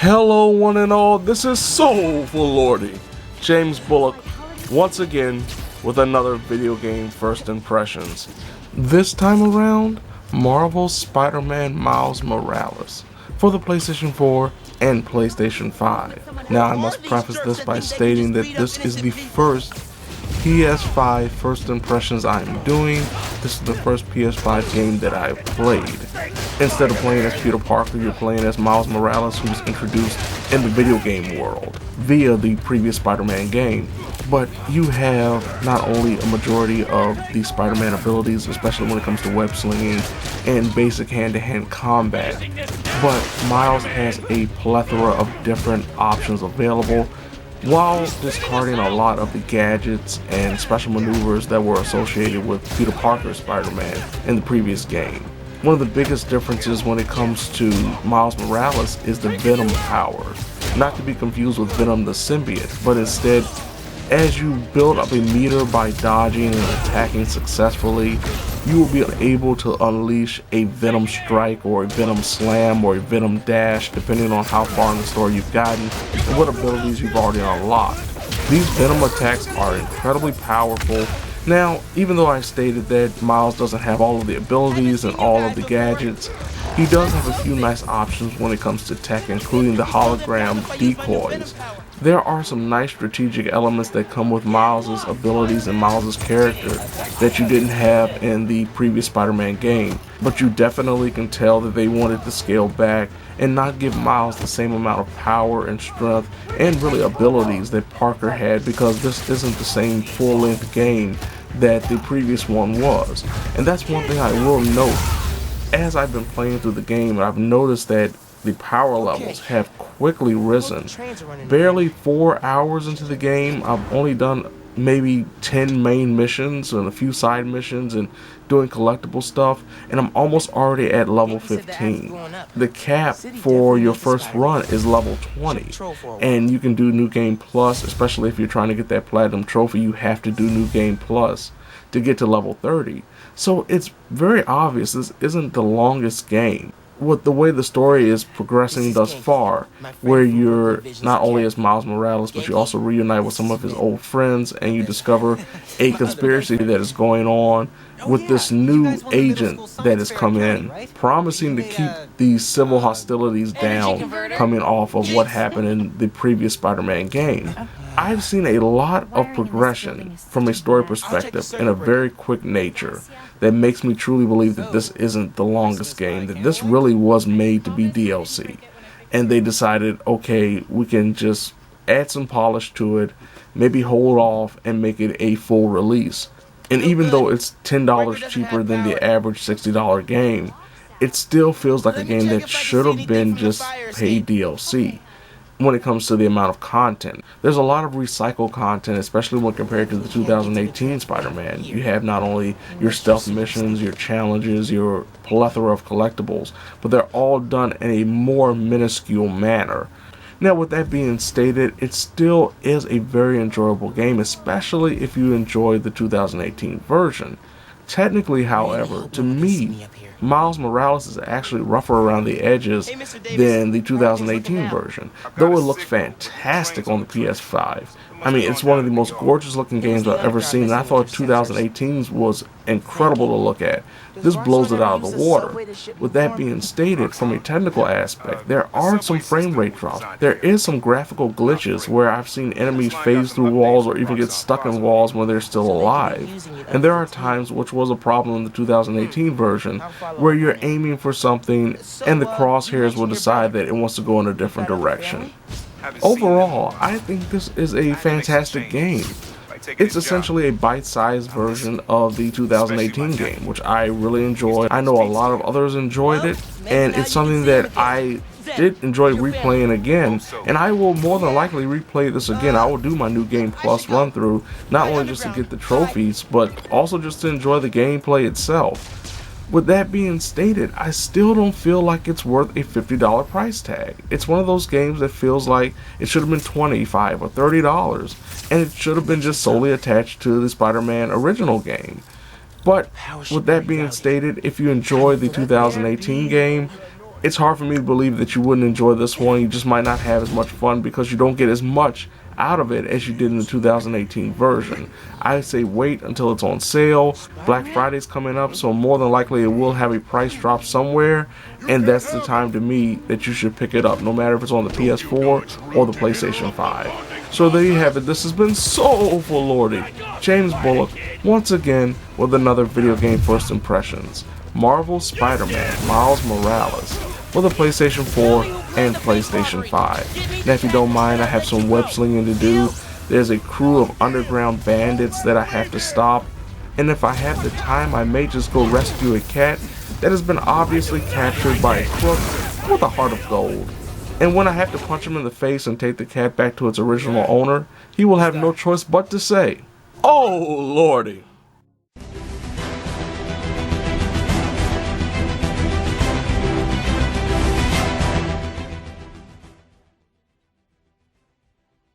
Hello one and all, this is Soulful Lordy, James Bullock, once again with another video game first impressions. This time around, Marvel's Spider-Man Miles Morales for the PlayStation 4 and PlayStation 5. Now I must preface this by stating that this is the first PS5 first impressions I'm doing. This is the first PS5 game that I've played. Instead of playing as Peter Parker, you're playing as Miles Morales, who's introduced in the video game world via the previous Spider-Man game. But you have not only a majority of the Spider-Man abilities, especially when it comes to web slinging and basic hand-to-hand combat, but Miles has a plethora of different options available, while discarding a lot of the gadgets and special maneuvers that were associated with Peter Parker's Spider-Man in the previous game. One of the biggest differences when it comes to Miles Morales is the Venom power. Not to be confused with Venom the symbiote, but instead, as you build up a meter by dodging and attacking successfully, you will be able to unleash a Venom strike or a Venom slam or a Venom dash, depending on how far in the story you've gotten and what abilities you've already unlocked. These Venom attacks are incredibly powerful. Now, even though I stated that Miles doesn't have all of the abilities and all of the gadgets, he does have a few nice options when it comes to tech, including the hologram decoys. There are some nice strategic elements that come with Miles' abilities and Miles' character that you didn't have in the previous Spider-Man game, but you definitely can tell that they wanted to scale back and not give Miles the same amount of power and strength and really abilities that Parker had, because this isn't the same full-length game that the previous one was. And that's one thing I will note. As I've been playing through the game, I've noticed that the power levels have quickly risen. Barely 4 hours into the game, I've only done maybe 10 main missions and a few side missions and doing collectible stuff, and I'm almost already at level 15. The cap for your first run is level 20, and you can do New Game Plus, especially if you're trying to get that Platinum Trophy. You have to do New Game Plus to get to level 30. So it's very obvious this isn't the longest game. With the way the story is progressing thus far, where you're not only as Miles Morales, but you also reunite with some of his old friends, and you discover a conspiracy that is going on with this new agent that has come in, promising to keep these civil hostilities down coming off of what happened in the previous Spider-Man game. I've seen a lot of progression from a story perspective in a very quick nature that makes me truly believe that this isn't the longest game, that this really was made to be DLC. And they decided, okay, we can just add some polish to it, maybe hold off and make it a full release. And even though it's $10 cheaper than the average $60 game, it still feels like a game that should have been just paid DLC. When it comes to the amount of content, there's a lot of recycled content, especially when compared to the 2018 Spider-Man. You have not only your stealth missions, your challenges, your plethora of collectibles, but they're all done in a more minuscule manner. Now, with that being stated, it still is a very enjoyable game, especially if you enjoy the 2018 version. Technically, however, to me, Miles Morales is actually rougher around the edges than the 2018 version, though it looks fantastic on the PS5. I mean, it's one of the most gorgeous looking games I've ever seen, and I thought 2018's was incredible to look at. This blows it out of the water. With that being stated, from a technical aspect, there are some frame rate drops. There is some graphical glitches where I've seen enemies phase through walls or even get stuck in walls when they're still alive. And there are times, which was a problem in the 2018 version, where you're aiming for something and the crosshairs will decide that it wants to go in a different direction. Overall, I think this is a fantastic game. It's essentially a bite-sized version of the 2018 game, which I really enjoyed. I know a lot of others enjoyed it, and it's something that I did enjoy replaying again, and I will more than likely replay this again. I will do my New Game Plus run through, not only just to get the trophies, but also just to enjoy the gameplay itself. With that being stated, I still don't feel like it's worth a $50 price tag. It's one of those games that feels like it should have been $25 or $30, and it should have been just solely attached to the Spider-Man original game. But with that being stated, if you enjoy the 2018 game, It's hard for me to believe that you wouldn't enjoy this one. You just might not have as much fun because you don't get as much out of it as you did in the 2018 version. I say wait until it's on sale. Black Friday's coming up, so more than likely it will have a price drop somewhere, and that's the time to me that you should pick it up, no matter if it's on the PS4 or the PlayStation 5. So there you have it. This has been Soulful Lordy, James Bullock, once again with another video game first impressions. Marvel's Spider-Man Miles Morales for the PlayStation 4 and PlayStation 5. Now if you don't mind, I have some web slinging to do. There's a crew of underground bandits that I have to stop, and if I have the time I may just go rescue a cat that has been obviously captured by a crook with a heart of gold. And when I have to punch him in the face and take the cat back to its original owner, he will have no choice but to say, "Oh Lordy."